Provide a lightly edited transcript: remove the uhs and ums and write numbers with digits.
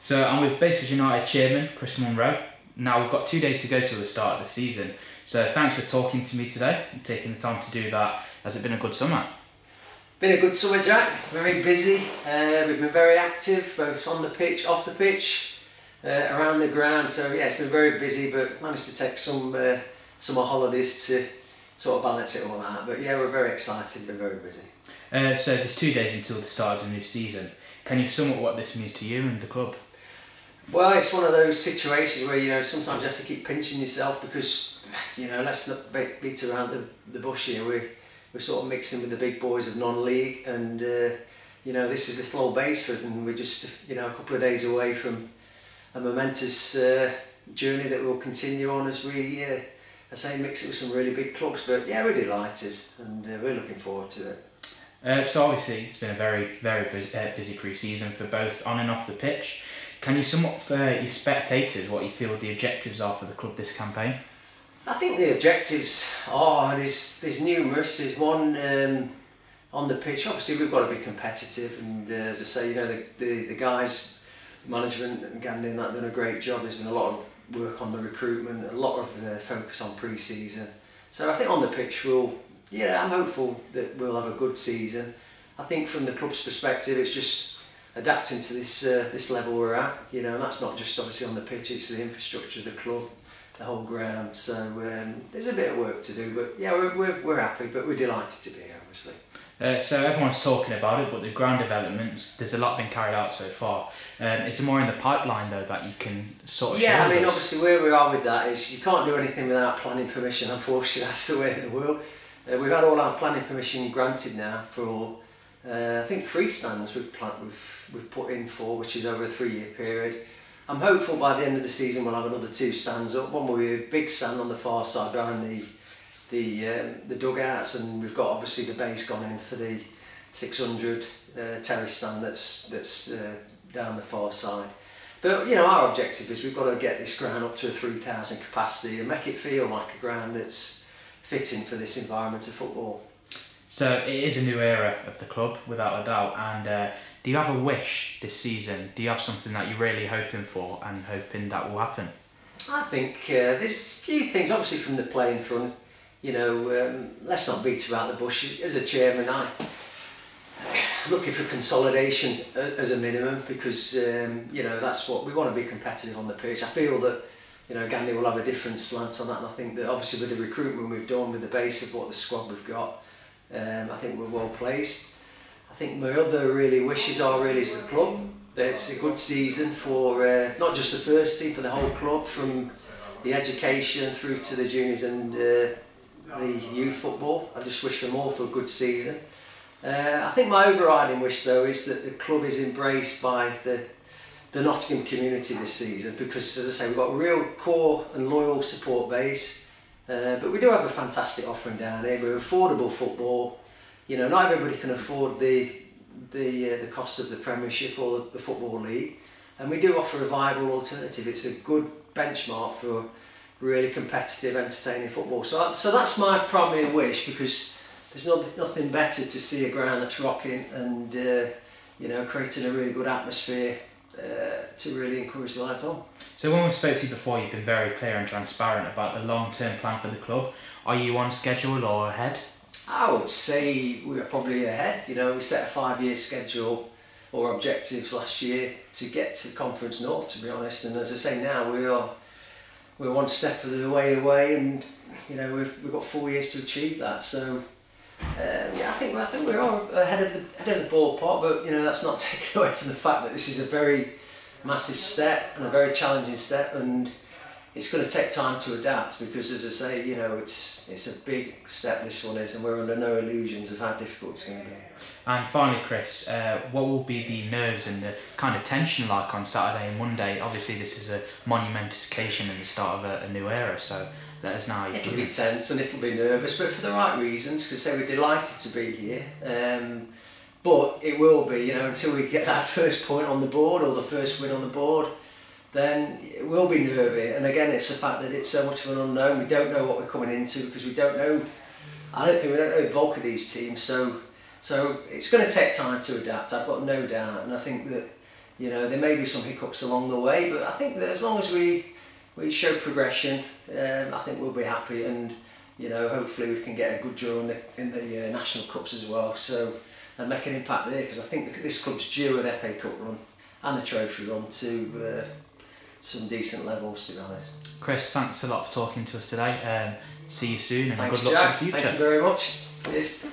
So I'm with Baseford United chairman Chris Munroe. Now we've got 2 days to go till the start of the season. So thanks for talking to me today and taking the time to do that. Has it been a good summer? Been a good summer, Jack. Very busy. We've been very active, both on the pitch, off the pitch, around the ground. So yeah, it's been very busy, but managed to take some summer holidays to sort of balance it all out. But yeah, we're very excited. Been very busy. So there's 2 days until the start of the new season. Can you sum up what this means to you and the club? Well, it's one of those situations where, sometimes you have to keep pinching yourself because, let's not beat around the bush here. We're sort of mixing with the big boys of non-league, and, this is little old Baseford, and we're just, a couple of days away from a momentous journey that we'll continue on as we, mix it with some really big clubs. But yeah, we're delighted, and we're looking forward to it. So obviously it's been a very, very busy pre-season for both on and off the pitch. Can you sum up for your spectators what you feel the objectives are for the club this campaign? I think the objectives are, there's numerous. There's one on the pitch. Obviously we've got to be competitive, and as I say, the guys, management and Gandhi and that have done a great job. There's been a lot of work on the recruitment, a lot of focus on pre-season. So I think on the pitch I'm hopeful that we'll have a good season. I think from the club's perspective, it's just adapting to this level we're at, and that's not just obviously on the pitch, it's the infrastructure of the club, the whole ground. So there's a bit of work to do, but yeah, we're happy, but we're delighted to be here, obviously. So everyone's talking about it, but the ground developments, there's a lot been carried out so far. Is there more in the pipeline though that you can sort of share with us? Obviously where we are with that is you can't do anything without planning permission. Unfortunately, that's the way of the world. We've had all our planning permission granted now for I think 3 stands we've put in for, which is over a 3-year period. I'm hopeful by the end of the season we'll have another 2 stands up. One will be a big stand on the far side behind the dugouts, and we've got obviously the base gone in for the 600 terrace stand that's down the far side. But our objective is we've got to get this ground up to a 3,000 capacity and make it feel like a ground that's fitting for this environment of football. So it is a new era of the club, without a doubt. And do you have a wish this season? Do you have something that you're really hoping for and hoping that will happen? I think there's a few things, obviously from the playing front. Let's not beat about the bush. As a chairman, I'm looking for consolidation as a minimum, because that's what we want to be competitive on the pitch. I feel that Gandhi will have a different slant on that, and I think that obviously with the recruitment we've done, with the base of what the squad we've got, I think we're well placed. I think my other wishes are is the club, that it's a good season for not just the first team, for the whole club, from the education through to the juniors and the youth football. I just wish them all for a good season. I think my overriding wish though is that the club is embraced by the Nottingham community this season, because as I say, we've got a real core and loyal support base. But we do have a fantastic offering down here. We're affordable football. Not everybody can afford the cost of the Premiership or the Football League, and we do offer a viable alternative. It's a good benchmark for really competitive, entertaining football. So that's my primary wish, because there's nothing better to see a ground that's rocking and creating a really good atmosphere to really encourage the lads on. So when we spoke to you before, you've been very clear and transparent about the long-term plan for the club. Are you on schedule or ahead? I would say we're probably ahead. We set a 5-year schedule or objectives last year to get to Conference North, to be honest. And as I say now, we're one step of the way away, and we've got 4 years to achieve that. So I think we're all ahead of the ballpark. But that's not taken away from the fact that this is a very massive step and a very challenging step, and it's going to take time to adapt, because as I say, it's a big step, this one is, and we're under no illusions of how difficult it's going to be. And finally, Chris, what will be the nerves and the kind of tension like on Saturday and Monday? Obviously this is a monumentous occasion in the start of a new era, so let us know how you feel. It'll be tense and it'll be nervous, but for the right reasons, because we're delighted to be here. But it will be, until we get that first point on the board or the first win on the board, then it will be nervy. And again, it's the fact that it's so much of an unknown. We don't know what we're coming into, because we don't know the bulk of these teams. So it's going to take time to adapt, I've got no doubt. And I think that You know, there may be some hiccups along the way, but I think that as long as we show progression, I think we'll be happy, and you know, hopefully we can get a good draw in the national cups as well. So and make an impact there, because I think this club's due an FA Cup run and a trophy run to some decent levels, to be honest. Chris, thanks a lot for talking to us today. See you soon, and Thanks, good luck Jack. for the future. Thank you very much. Cheers.